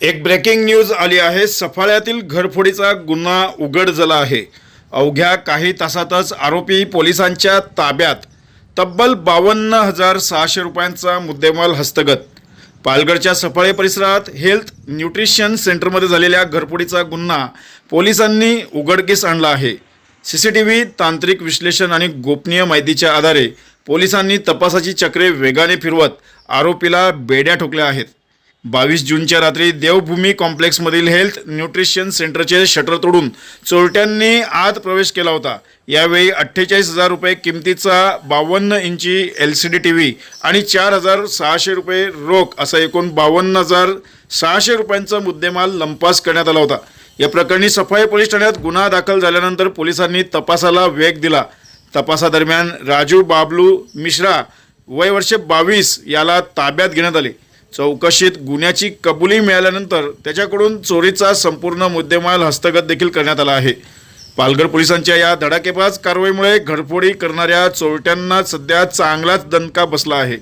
एक breaking news आली आहे। सफाळ्यातील घरफोडीचा गुन्हा उघड झाला आहे। अवघ्या काही तासातच आरोपी पोलिसांच्या ताब्यात। तब्बल 52,600 रुपयांचा मुद्देमाल हस्तगत। पालघरच्या सफाळे परिसरात हेल्थ न्यूट्रिशन सेंटरमध्ये झालेल्या घरफोडीचा गुन्हा पोलिसांनी उघडकीस आणला आहे। सीसीटीव्ही, तांत्रिक विश्लेषण आणि गोपनीय माहितीच्या आधारे पोलिसांनी तपासाची चक्रे वेगाने फिरवत आरोपीला बेड्या ठोकल्या आहेत। 22 जूनच्या रात्री देवभूमी कॉम्प्लेक्समधील हेल्थ न्यूट्रिशन सेंटरचे शटर तोडून चोरट्यांनी आत प्रवेश केला होता। यावेळी 48,000 रुपये किमतीचा 52 इंची LCD टीव्ही आणि 4,600 रुपये रोख असा एकूण 52,600 रुपयांचा मुद्देमाल लंपास करण्यात आला होता। या प्रकरणी सफाळे पोलीस ठाण्यात गुन्हा दाखल झाल्यानंतर पोलिसांनी तपासाला वेग दिला। तपासादरम्यान राजू बाबलू मिश्रा वय वर्ष 22 याला ताब्यात घेण्यात आले। चौकशीत गुन्ह्याची कबुली मिळाल्यानंतर त्याच्याकडून चोरीचा संपूर्ण मुद्देमाल हस्तगत देखील करण्यात आला आहे। पालघर पोलिसांच्या या धडाकेबाज कारवाईमुळे घरफोडी करणाऱ्या चोरट्यांना सध्या चांगलाच दणका बसला आहे।